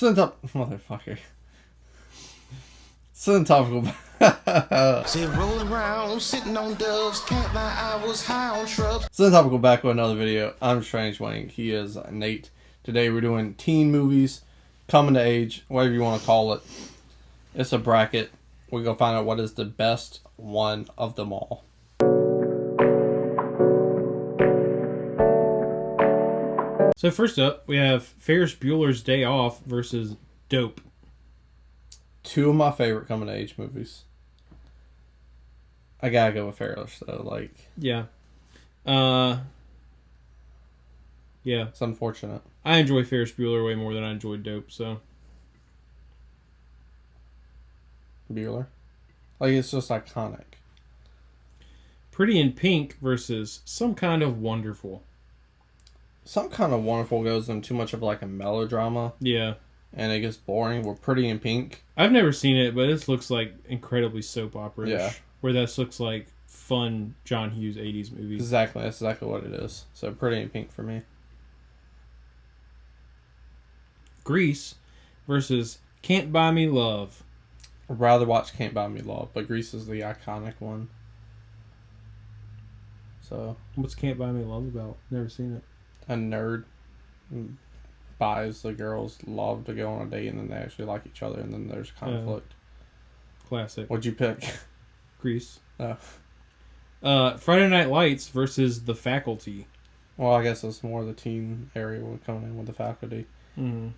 Motherfucker. Sudden topical. See, rolling around, sitting on doves, can't lie, I was high on shrubs. Sudden topical back with another video. I'm Strange Wang. He is Nate. Today we're doing teen movies, coming to age, whatever you want to call it. It's a bracket. We're going to find out what is the best one of them all. So first up, we have Ferris Bueller's Day Off versus Dope. Two of my favorite coming to age movies. I gotta go with Ferris though. Like, yeah, it's unfortunate. I enjoy Ferris Bueller way more than I enjoy Dope. So Bueller, like it's just iconic. Pretty in Pink versus Some Kind of Wonderful. Some Kind of Wonderful goes into too much of like a melodrama. Yeah. And it gets boring. We're Pretty in Pink. I've never seen it, but this looks like incredibly soap opera-ish. Yeah. Where this looks like fun John Hughes 80s movies. Exactly. That's exactly what it is. So Pretty in Pink for me. Grease versus Can't Buy Me Love. I'd rather watch Can't Buy Me Love, but Grease is the iconic one. So. What's Can't Buy Me Love about? Never seen it. A nerd buys the girl's love to go on a date, and then they actually like each other, and then there's conflict. Classic. What'd you pick? Grease. Oh. Friday Night Lights versus The Faculty. Well, I guess it's more the teen area would come in with The Faculty. Mm-hmm.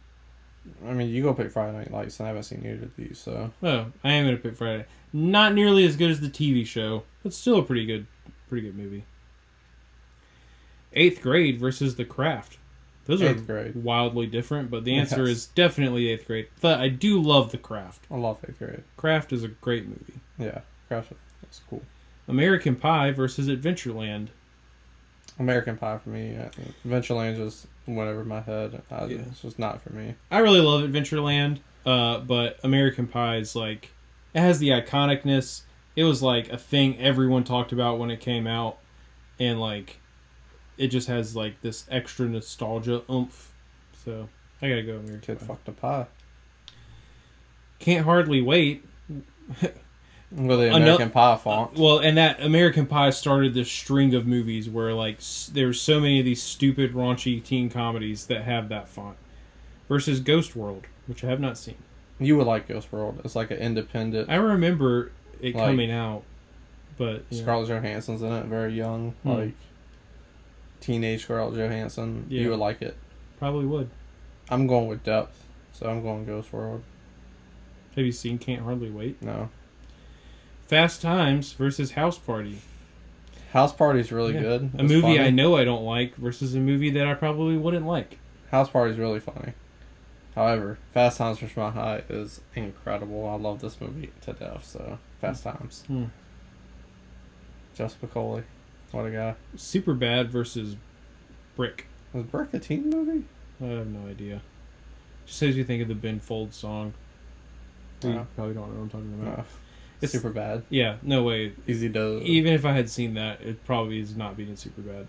I mean, you go pick Friday Night Lights, and I haven't seen either of these, so. Oh, I am going to pick Friday. Not nearly as good as the TV show, but still a pretty good movie. 8th Grade versus The Craft. Those are wildly different, but the answer is definitely 8th Grade. But I do love The Craft. I love 8th Grade. Craft is a great movie. Yeah, Craft is cool. American Pie versus Adventureland. American Pie for me. Adventureland just went over my head. It's just not for me. I really love Adventureland, but American Pie is like, it has the iconicness. It was like a thing everyone talked about when it came out, and like, it just has like this extra nostalgia oomph. So I gotta go American Kid Pie. fucked a pie. Can't Hardly Wait. With the American Pie font. Well, and that American Pie started this string of movies where like there's so many of these stupid raunchy teen comedies that have that font. Versus Ghost World, which I have not seen. You would like Ghost World. It's like an independent. I remember it coming out, but Scarlett Johansson's in it, very young, like teenage Scarlett Johansson. Yeah. You would like it. Probably would. I'm going with depth, so I'm going Ghost World. Have you seen Can't Hardly Wait? No. Fast Times versus House Party. House Party's really good. A movie funny. I know I don't like versus a movie that I probably wouldn't like. House Party's really funny. However, Fast Times versus My High is incredible. I love this movie to death, so Fast Times. Jess Piccoli. What a guy. Superbad versus Brick. Was Brick a teen movie? I have no idea. Just makes me think of the Ben Folds song. You probably don't know what I'm talking about. No. It's Superbad. Yeah, no way. Easy to... Even if I had seen that, it probably is not beating Superbad.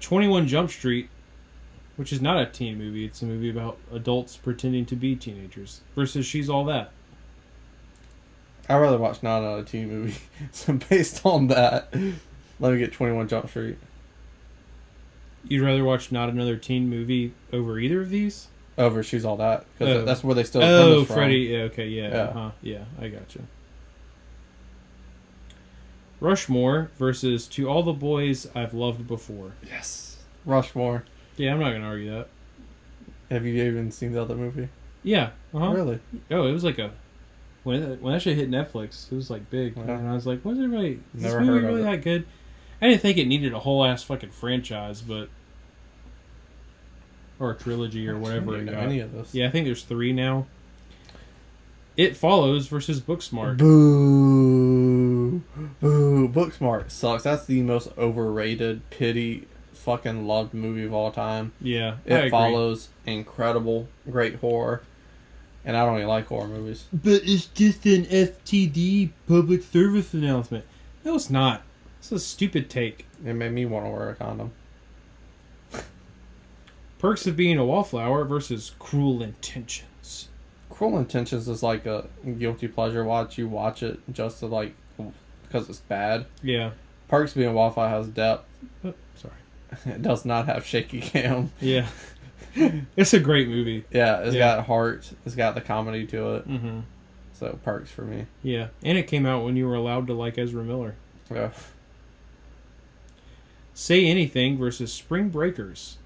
21 Jump Street, which is not a teen movie. It's a movie about adults pretending to be teenagers. Versus She's All That. I'd rather watch not a teen movie. So based on that, let me get 21 Jump Street. You'd rather watch not another teen movie over either of these? Over She's All That. Because that's where they still Oh, Freddie. Yeah, okay, yeah. Yeah, yeah, I gotcha. Rushmore versus To All the Boys I've Loved Before. Yes. Rushmore. Yeah, I'm not going to argue that. Have you even seen the other movie? Yeah. Uh-huh. Really? Oh, it was like a... When that shit hit Netflix, it was like big. Yeah. And I was like, was everybody... Is this movie really that good? I didn't think it needed a whole ass fucking franchise, but... Or a trilogy or whatever it got. Any of this. Yeah, I think there's 3 now. It Follows versus Booksmart. Boo. Boo. Booksmart sucks. That's the most overrated, pity, fucking loved movie of all time. Yeah, It Follows. Incredible. Great horror. And I don't even like horror movies. But it's just an FTD public service announcement. No, it's not. It's a stupid take. It made me want to wear a condom. Perks of Being a Wallflower versus Cruel Intentions. Cruel Intentions is like a guilty pleasure watch. You watch it just to like, because it's bad. Yeah. Perks of Being a Wallflower has depth. Oh, sorry. It does not have shaky cam. Yeah. It's a great movie. Yeah, it's got heart. It's got the comedy to it. Mm-hmm. So Perks for me. Yeah. And it came out when you were allowed to like Ezra Miller. Yeah. Say Anything versus Spring Breakers.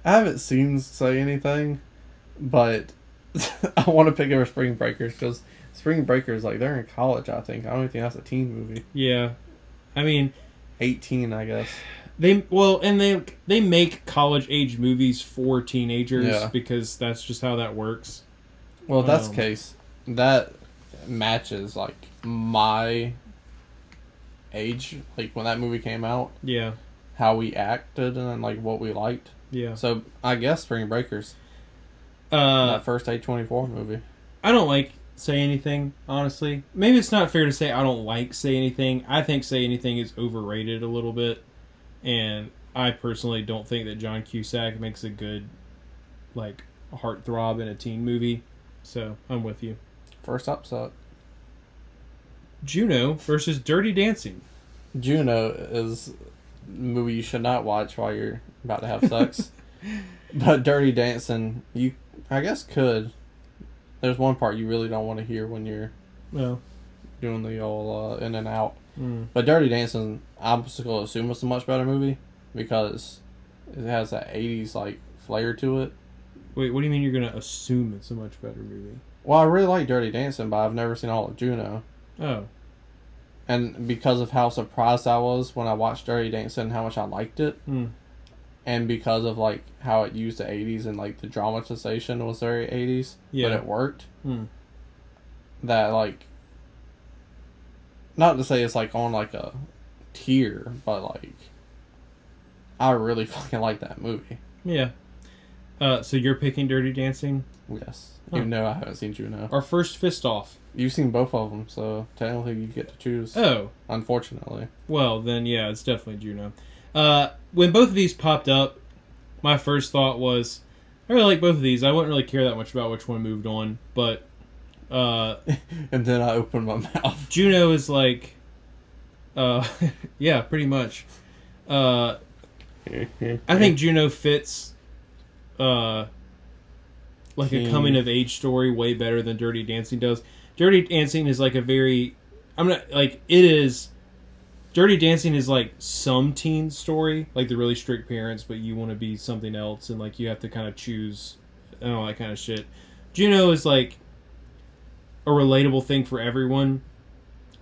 I haven't seen Say Anything, but I want to pick over Spring Breakers because Spring Breakers, like, they're in college, I think. I don't even think that's a teen movie. Yeah. I mean... 18, I guess. They make college age movies for teenagers because that's just how that works. Well, if that's the case, that matches like my age, like when that movie came out. Yeah. How we acted and like what we liked. Yeah. So I guess Spring Breakers. That first A24 movie. I don't like Say Anything, honestly. Maybe it's not fair to say I don't like Say Anything. I think Say Anything is overrated a little bit. And I personally don't think that John Cusack makes a good, like, heartthrob in a teen movie. So, I'm with you. First upset. Juno versus Dirty Dancing. Juno is a movie you should not watch while you're about to have sex. But Dirty Dancing, you, I guess, could. There's one part you really don't want to hear when you're doing the old in and out. Mm. But Dirty Dancing, I'm just going to assume it's a much better movie because it has that 80s like flair to it. Wait, what do you mean you're going to assume it's a much better movie? Well, I really like Dirty Dancing, but I've never seen all of Juno. Oh. And because of how surprised I was when I watched Dirty Dancing and how much I liked it, and because of like how it used the 80s and like the dramatization was very 80s, but it worked, that like, not to say it's like on like a tier, but like I really fucking like that movie. Yeah. So you're picking Dirty Dancing? Yes. Even though I haven't seen Juno. Our first fist off. You've seen both of them, so technically you get to choose. Oh. Unfortunately. Well, then yeah, it's definitely Juno. When both of these popped up, my first thought was, I really like both of these. I wouldn't really care that much about which one moved on, but... and then I opened my mouth. Juno is like... yeah, pretty much. I think Juno fits... like a coming-of-age story way better than Dirty Dancing does. Dirty Dancing is like a very... Dirty Dancing is like some teen story, like the really strict parents, but you want to be something else, and like you have to kind of choose and all that kind of shit. Juno is like a relatable thing for everyone.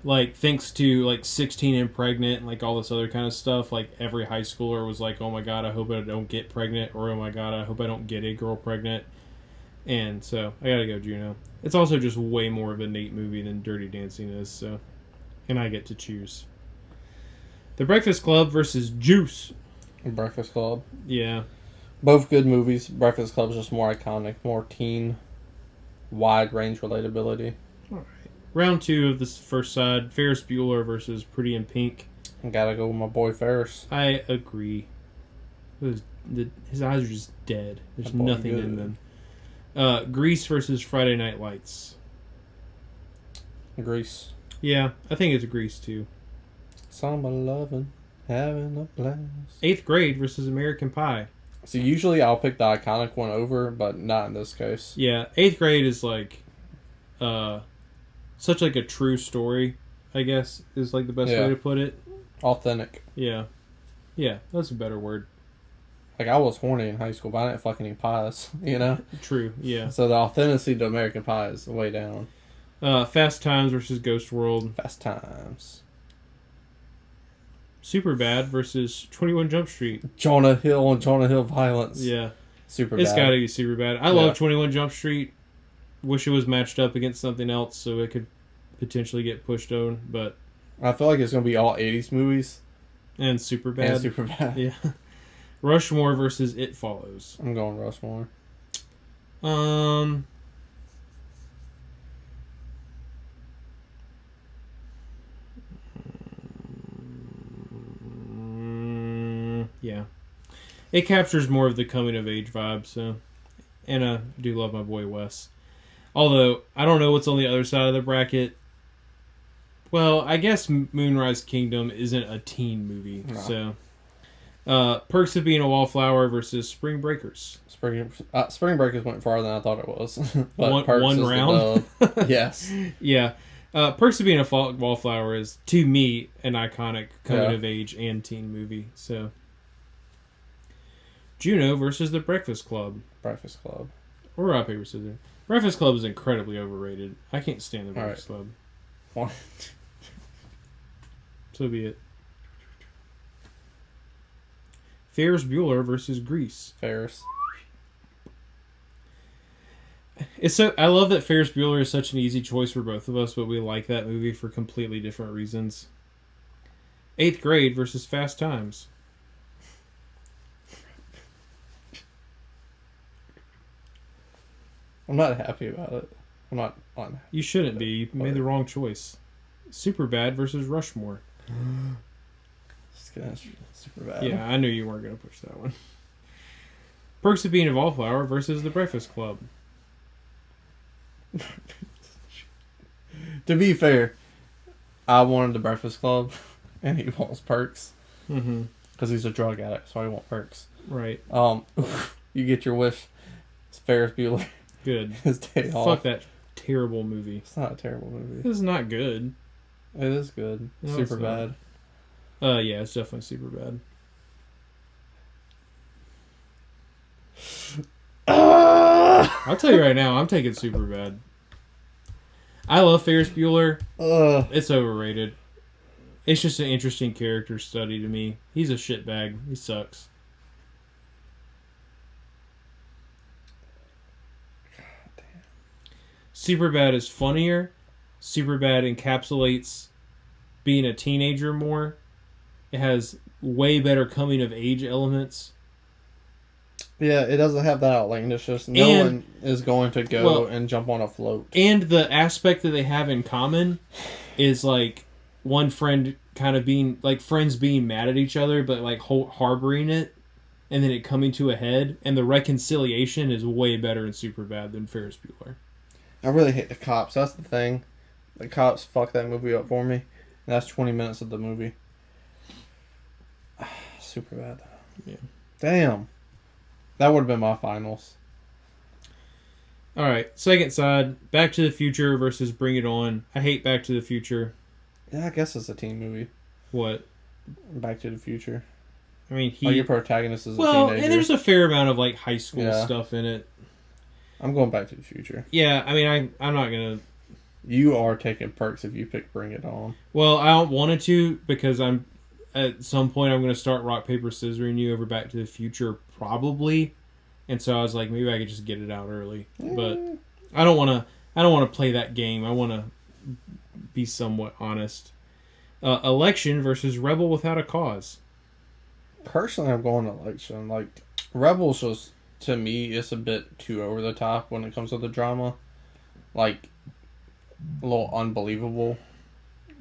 Like, thanks to like 16 and pregnant and like all this other kind of stuff, like every high schooler was like, oh my god, I hope I don't get pregnant, or oh my god, I hope I don't get a girl pregnant. And so I gotta go Juno. It's also just way more of a neat movie than Dirty Dancing is, so, and I get to choose. The Breakfast Club versus Juice. Breakfast Club. Yeah. Both good movies. Breakfast Club's just more iconic, more teen, wide range relatability. Alright. Round 2 of this first side, Ferris Bueller versus Pretty in Pink. I gotta go with my boy Ferris. I agree. His eyes are just dead. There's nothing in them. Grease versus Friday Night Lights. Grease. Yeah, I think it's Grease too. Summer loving, having a blast. 8th Grade versus American Pie. So usually I'll pick the iconic one over, but not in this case. Yeah, 8th Grade is like, such like a true story, I guess, is like the best way to put it. Authentic. Yeah. Yeah, that's a better word. Like, I was horny in high school, but I didn't fucking eat pies, you know? True, yeah. So the authenticity to American Pie is way down. Fast Times versus Ghost World. Fast Times. Superbad versus 21 Jump Street. Jonah Hill and Jonah Hill violence. Yeah. Superbad. It's gotta be Superbad. I love 21 Jump Street. Wish it was matched up against something else so it could potentially get pushed on, but... I feel like it's gonna be all 80s movies. And Superbad. And Superbad. Yeah. Rushmore versus It Follows. I'm going Rushmore. Yeah. It captures more of the coming of age vibe. So, and I do love my boy Wes. Although I don't know what's on the other side of the bracket. Well, I guess Moonrise Kingdom isn't a teen movie, so. Perks of Being a Wallflower versus Spring Breakers. Spring Breakers went farther than I thought it was. But one round? Yes. Yeah. Perks of Being a Wallflower is, to me, an iconic coming of age and teen movie. So, Juno versus The Breakfast Club. Breakfast Club. Or rock, paper, scissors. Breakfast Club is incredibly overrated. I can't stand The Breakfast Club. What? So be it. Ferris Bueller versus Grease. Ferris. I love that Ferris Bueller is such an easy choice for both of us, but we like that movie for completely different reasons. 8th Grade versus Fast Times. I'm not happy about it. I'm not unhappy. You shouldn't be. You made the wrong choice. Superbad versus Rushmore. Super bad. Yeah, I knew you weren't going to push that one. Perks of Being a Wallflower versus The Breakfast Club. To be fair, I wanted The Breakfast Club, and he wants Perks. Because he's a drug addict, so I want Perks. Right. You get your wish. It's Ferris Bueller. Good. His day off. Fuck that terrible movie. It's not a terrible movie. This is not good. It is good. No, Super bad. Yeah, it's definitely super bad. I'll tell you right now, I'm taking super bad. I love Ferris Bueller. It's overrated. It's just an interesting character study to me. He's a shitbag. He sucks. Superbad is funnier. Superbad encapsulates being a teenager more. It has way better coming of age elements. Yeah, it doesn't have that outlandish. Just no one is going to go and jump on a float. And the aspect that they have in common is like one friend kind of being like friends being mad at each other, but like harboring it, and then it coming to a head. And the reconciliation is way better in Superbad than Ferris Bueller. I really hate the cops. That's the thing. The cops fucked that movie up for me. And that's 20 minutes of the movie. Super bad. Yeah. Damn. That would have been my finals. Alright, second side. Back to the Future versus Bring It On. I hate Back to the Future. Yeah, I guess it's a teen movie. What? Back to the Future. I mean, your protagonist is a teenager. teenager. And there's a fair amount of like high school stuff in it. I'm going Back to the Future. Yeah, I mean, I'm not going to... You are taking Perks if you pick Bring It On. Well, I don't want to because at some point I'm going to start rock, paper, scissoring you over Back to the Future, probably. And so I was like, maybe I could just get it out early. But I don't want to play that game. I want to be somewhat honest. Election versus Rebel Without a Cause. Personally, I'm going Election. Like, Rebels just, to me, it's a bit too over the top when it comes to the drama. Like, a little unbelievable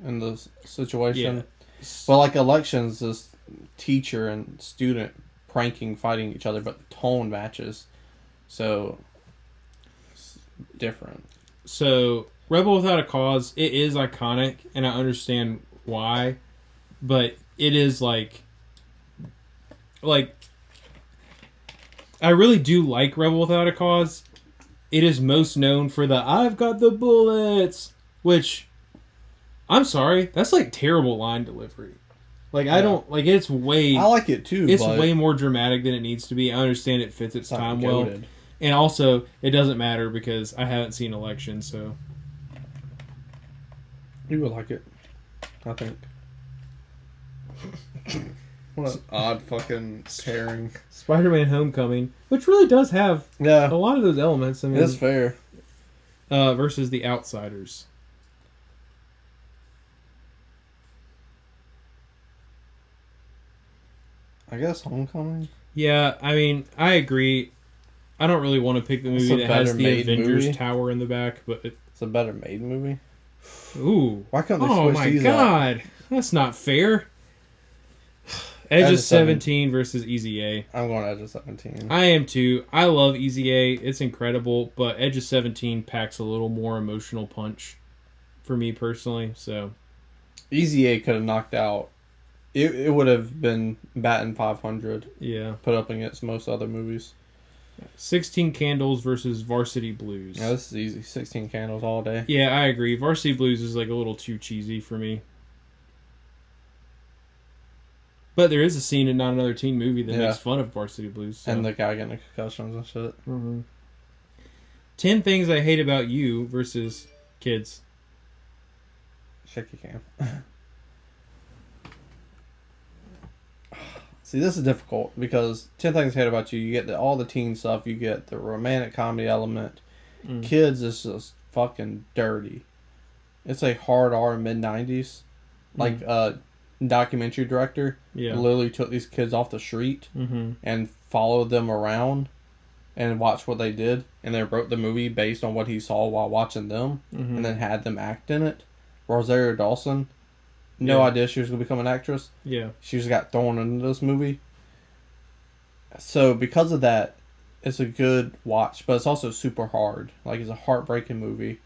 in this situation. Yeah. But like Elections, this teacher and student pranking, fighting each other, but the tone matches. So, it's different. So, Rebel Without a Cause, it is iconic, and I understand why, but it is like I really do like Rebel Without a Cause. It is most known for the "I've got the bullets," which, I'm sorry, that's like terrible line delivery. Like, I don't, like, it's way... I like it too, It's way more dramatic than it needs to be. I understand it fits its time well. Goated. And also, it doesn't matter because I haven't seen Election, so... You would like it, I think. What an odd fucking pairing. Spider-Man Homecoming, which really does have a lot of those elements. I mean, it's fair. Versus The Outsiders. I guess Homecoming? Yeah, I mean, I agree. I don't really want to pick the movie that has the Avengers Tower in the back, but... It's a better made movie? Ooh. Why can't they switch these up? That's not fair. Edge of 17 versus Easy A. I'm going Edge of 17. I am too. I love Easy A. It's incredible, but Edge of 17 packs a little more emotional punch for me personally. So Easy A could have knocked out. It would have been batting 500. Yeah. Put up against most other movies. 16 Candles versus Varsity Blues. Yeah, this is easy. 16 Candles all day. Yeah, I agree. Varsity Blues is like a little too cheesy for me. But there is a scene in Not Another Teen Movie that makes fun of Varsity Blues. So. And the guy getting the concussions and shit. Mm-hmm. 10 Things I Hate About You versus Kids. Shaky cam. See, this is difficult because 10 Things I Hate About You, you get all the teen stuff, you get the romantic comedy element. Kids is just fucking dirty. It's a hard R mid-90s. Like, documentary director literally took these kids off the street and followed them around and watched what they did, and they wrote the movie based on what he saw while watching them, and then had them act in it. Rosario Dawson, no idea she was going to become an actress. Yeah. She just got thrown into this movie. So because of that, it's a good watch, but it's also super hard. Like, it's a heartbreaking movie.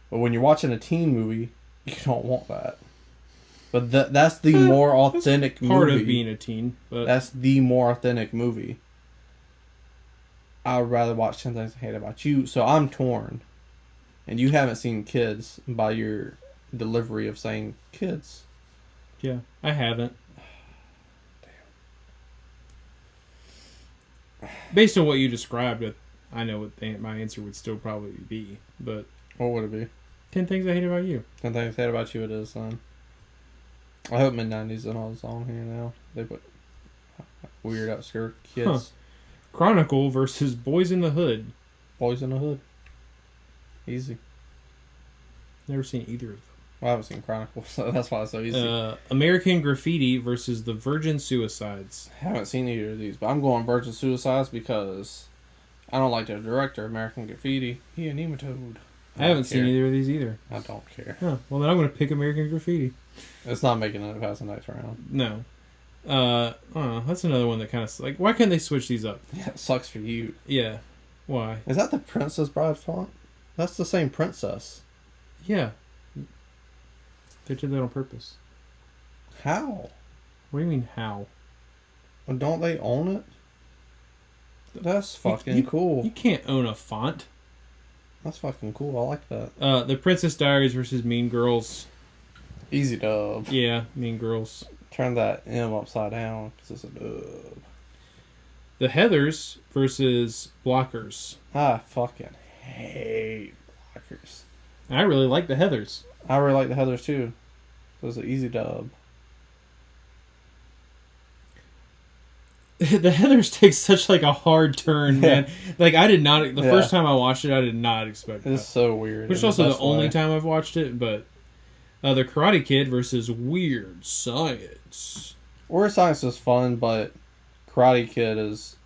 But when you're watching a teen movie, you don't want that. But that's the more authentic movie. Part of being a teen. But that's the more authentic movie. I would rather watch 10 Things I Hate About You. So I'm torn. And you haven't seen Kids by your delivery of saying kids. Yeah, I haven't. Damn. Based on what you described, I know what my answer would still probably be. But what would it be? 10 Things I Hate About You. 10 Things I Hate About You it is, son. I hope mid-90s and all this on here now. They put weird obscure kids. Huh. Chronicle versus Boys in the Hood. Boys in the Hood. Easy. Never seen either of them. Well, I haven't seen Chronicle, so that's why it's so easy. American Graffiti versus The Virgin Suicides. I haven't seen either of these, but I'm going Virgin Suicides because I don't like the director, American Graffiti. He a nematode. I haven't seen either of these either. I don't care. Huh. Well, then I'm going to pick American Graffiti. It's not making it past the next round. No. That's another one that kind of... Like, why can't they switch these up? Yeah, it sucks for you. Yeah. Why? Is that the Princess Bride font? That's the same princess. Yeah. They did that on purpose. How? What do you mean, how? Well, don't they own it? That's fucking cool. You can't own a font. That's fucking cool. I like that. The Princess Diaries versus Mean Girls. Easy dub. Yeah, Mean Girls. Turn that M upside down because it's a dub. The Heathers versus Blockers. I fucking hate Blockers. I really like the Heathers. I really like the Heathers too. So it's an easy dub. The Heathers takes such like a hard turn, man. Like I did not. The first time I watched it, I did not expect that. It's so weird. Which is also the only time I've watched it. But the Karate Kid versus Weird Science. Weird Science is fun, but Karate Kid is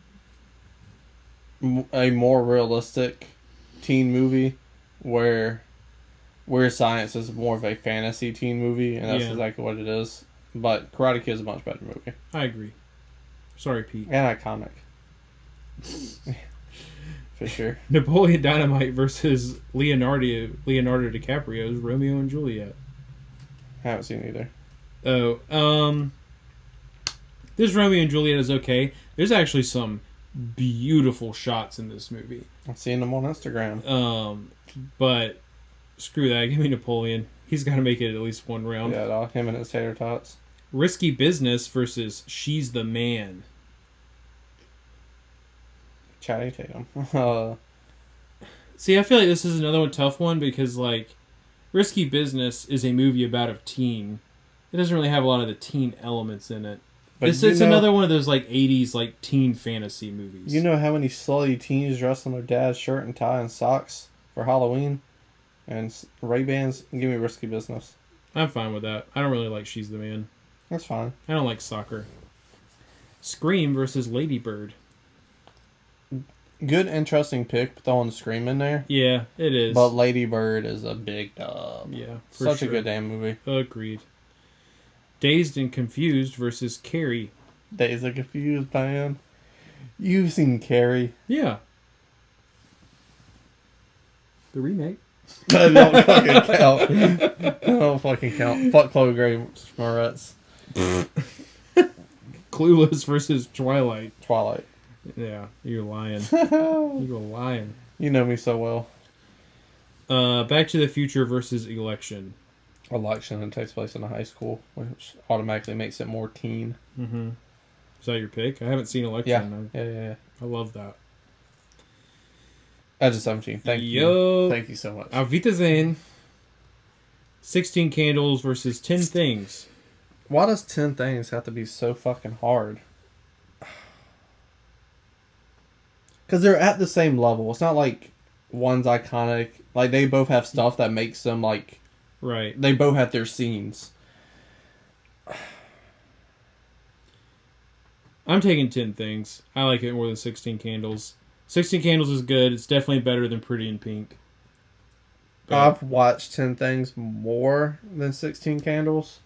a more realistic teen movie, where Weird Science is more of a fantasy teen movie, and that's exactly what it is. But Karate Kid is a much better movie. I agree. Sorry, Pete. And iconic. For sure. Napoleon Dynamite versus Leonardo DiCaprio's Romeo and Juliet. I haven't seen either. Oh, this Romeo and Juliet is okay. There's actually some beautiful shots in this movie. I've seen them on Instagram. But screw that. Give me Napoleon. He's got to make it at least one round. Yeah, him and his tater tots. Risky Business versus She's the Man. Channing Tatum. See, I feel like this is another tough one because, like, Risky Business is a movie about a teen. It doesn't really have a lot of the teen elements in it. But it's another one of those, like, 80s, like, teen fantasy movies. You know how many slutty teens dress in their dad's shirt and tie and socks for Halloween? And Ray-Bans? Give me Risky Business. I'm fine with that. I don't really like She's the Man. That's fine. I don't like soccer. Scream versus Lady Bird. Good, interesting pick, throwing Scream in there. Yeah, it is. But Lady Bird is a big dub. Yeah, Such a good damn movie. Agreed. Dazed and Confused versus Carrie. Days of Confused, man. You've seen Carrie. Yeah. The remake. That don't fucking count. That don't fucking count. Fuck Chloe Grace Moretz. Clueless versus Twilight. Twilight. Yeah, you're lying. You're lying. You know me so well. Back to the Future versus Election. Election, and takes place in a high school, which automatically makes it more teen. Mm-hmm. Is that your pick? I haven't seen Election. Yeah. I love that. Edge of 17. Thank Yo. you. Thank you so much. Auf Wiedersehen. 16 Candles versus 10 Things. Why does 10 Things have to be so fucking hard? Because they're at the same level. It's not like one's iconic. Like, they both have stuff that makes them, like... Right. They both have their scenes. I'm taking 10 Things. I like it more than 16 Candles. 16 Candles is good. It's definitely better than Pretty in Pink. But I've watched 10 Things more than 16 Candles.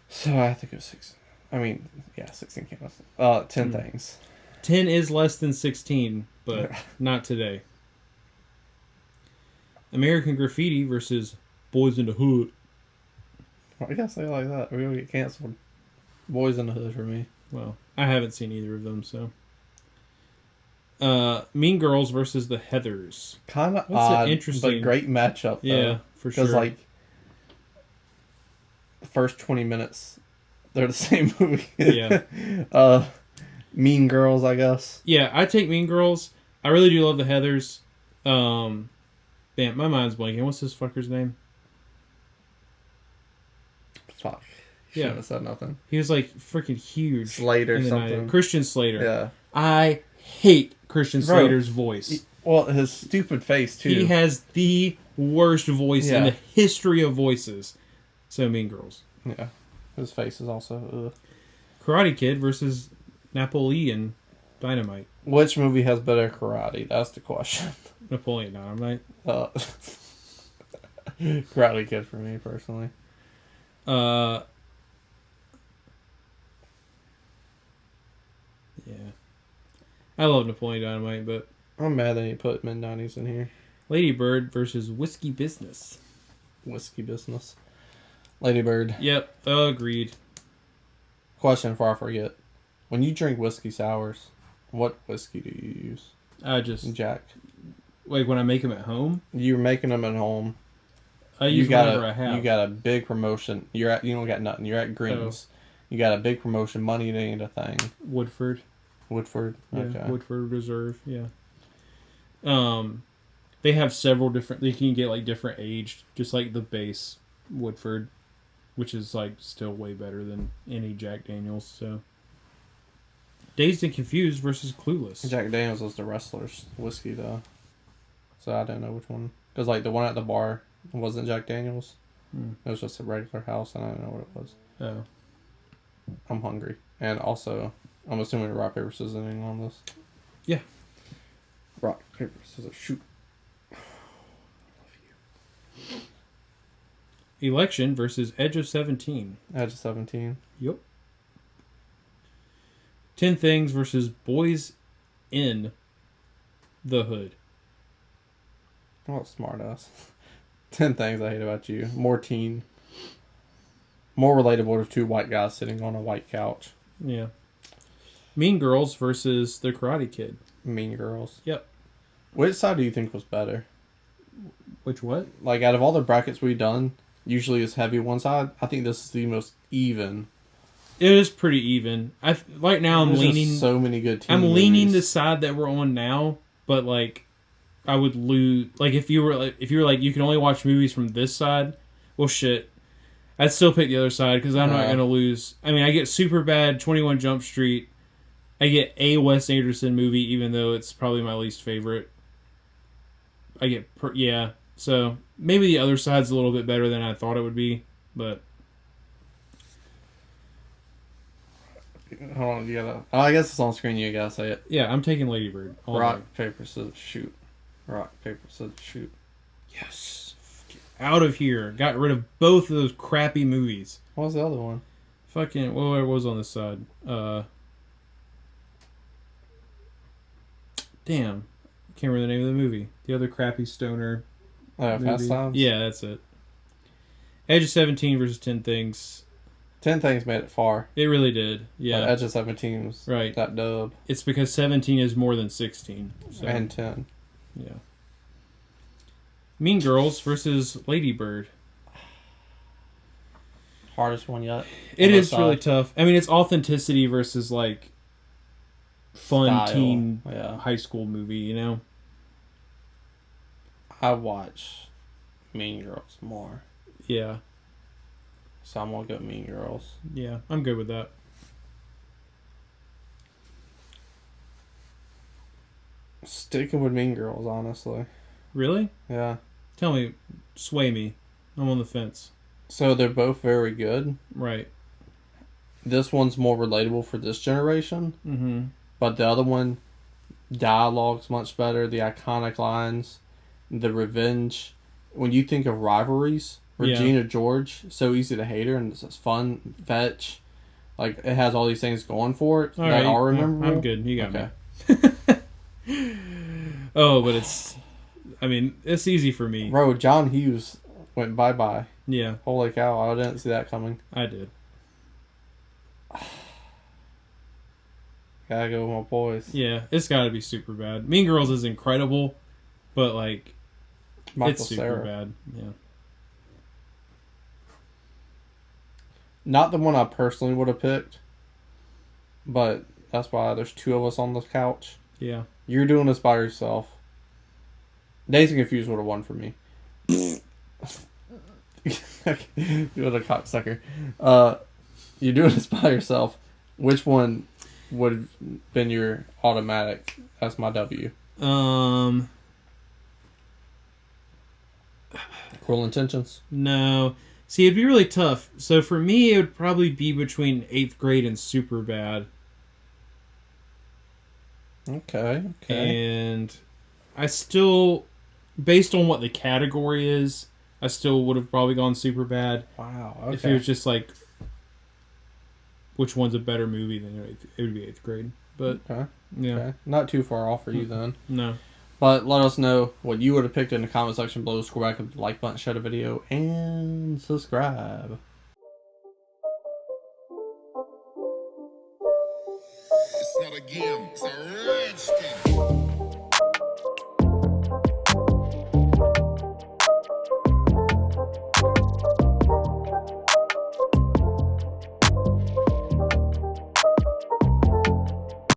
So I think it was 16. I mean, yeah, 16 Candles. 10 Things. 10 is less than 16, but not today. American Graffiti versus Boys in the Hood. Why you gotta say it like that? We're gonna get canceled. Boys in the Hood for me. Well, I haven't seen either of them, so. Mean Girls versus the Heathers. Kind of That's odd, an interesting... but great matchup. Though. Yeah, for sure. Because, like, the first 20 minutes, they're the same movie. Yeah. Mean Girls, I guess. Yeah, I take Mean Girls. I really do love the Heathers. Damn, my mind's blanking. What's this fucker's name? Fuck. Yeah. Shouldn't have said nothing. He was like freaking huge. Slater in the something. 90s. Christian Slater. Yeah. I hate Christian Bro, Slater's voice. Well, his stupid face, too. He has the worst voice in Yeah. the history of voices. So Mean Girls. Yeah. His face is also... Karate Kid versus Napoleon Dynamite. Which movie has better karate? That's the question. Napoleon Dynamite. Karate Kid for me, personally. Yeah. I love Napoleon Dynamite, but... I'm mad that you put mid-90s in here. Lady Bird versus Whiskey Business. Whiskey Business. Lady Bird. Yep, agreed. Question before I forget. When you drink whiskey sours, what whiskey do you use? I just... Jack. Like, when I make them at home? You're making them at home. I use whatever I have. You got a big promotion. You don't got nothing. You're at Greens. Oh. You got a big promotion. Money ain't a thing. Woodford. Okay. Yeah, Woodford Reserve. Yeah. They have several different. They can get like different aged, just like the base Woodford, which is like still way better than any Jack Daniels. So. Dazed and Confused versus Clueless. Jack Daniels was the wrestler's whiskey though, so I don't know which one. Because like the one at the bar wasn't Jack Daniels. It was just a regular house, and I don't know what it was. Oh. I'm hungry, and also I'm assuming rock paper scissors on this. Yeah. Rock paper scissors shoot. I love you. Election versus Edge of 17. Edge of 17. Yep. 10 Things versus Boys in the Hood. Oh, smart ass. 10 Things I Hate About You. More teen. More relatable to two white guys sitting on a white couch. Yeah. Mean Girls versus The Karate Kid. Mean Girls. Yep. Which side do you think was better? Which what? Like, out of all the brackets we've done, usually it's heavy one side. I think this is the most even. It is pretty even. Right now I'm There's leaning... just so many good teen I'm movies. leaning the side that we're on now, but like... I would lose... Like, if you were like, you can only watch movies from this side, well, shit. I'd still pick the other side, because I'm not going to lose... I mean, I get Superbad, 21 Jump Street. I get a Wes Anderson movie, even though it's probably my least favorite. I get... yeah. So, maybe the other side's a little bit better than I thought it would be, but... Hold on, you gotta... Oh, I guess it's on screen, you gotta say it. Yeah, I'm taking Lady Bird. Rock, paper, scissors, shoot. Rock, paper, scissors, shoot. Yes. out of here. Got rid of both of those crappy movies. What was the other one? Fucking, what was on this side? Damn. Can't remember the name of the movie. The other crappy stoner movie. Fast Times? Yeah, that's it. Edge of 17 versus 10 Things. 10 Things made it far. It really did. Yeah. But Edge of 17 was Right. that dub. It's because 17 is more than 16. So, And 10. yeah. Mean Girls versus Lady Bird. Hardest one yet. It On is both really sides. tough. I mean, it's authenticity versus like fun Style. teen Yeah. high school movie, you know? I watch Mean Girls more. Yeah. So I'm going to go Mean Girls. Yeah, I'm good with that. Sticking with Mean Girls, honestly. Really? Yeah. Tell me, sway me. I'm on the fence. So they're both very good. Right. This one's more relatable for this generation. Mm-hmm. But the other one, dialogue's much better. The iconic lines, the revenge. When you think of rivalries, Regina George, so easy to hate her, and it's fun, fetch. Like, it has all these things going for it All that right. are rememberable. I'm good. You got Okay. me. Oh, but it's... I mean, it's easy for me. Bro, John Hughes went bye-bye. Yeah, Holy cow, I didn't see that coming. I did. Gotta go with my boys. Yeah, it's got to be super bad. Mean Girls is incredible, but, like, Michael it's super Cera. bad. Yeah. Not the one I personally would have picked, but that's why there's two of us on the couch. Yeah. You're doing this by yourself. Dazed and Confused would have won for me. You're a cocksucker. You're doing this by yourself. Which one would have been your automatic? That's my W. Cruel Intentions. No. See, it'd be really tough. So for me, it would probably be between 8th grade and Superbad. Okay. And I still, based on what the category is, I still would have probably gone Superbad. Wow. If it was just like, which one's a better movie, then it would be 8th grade. But, Okay. yeah. Okay. Not too far off for you then. No. But let us know what you would have picked in the comment section below. Scroll back with the like button, share the video, and subscribe. It's not a game, it's a rich thing.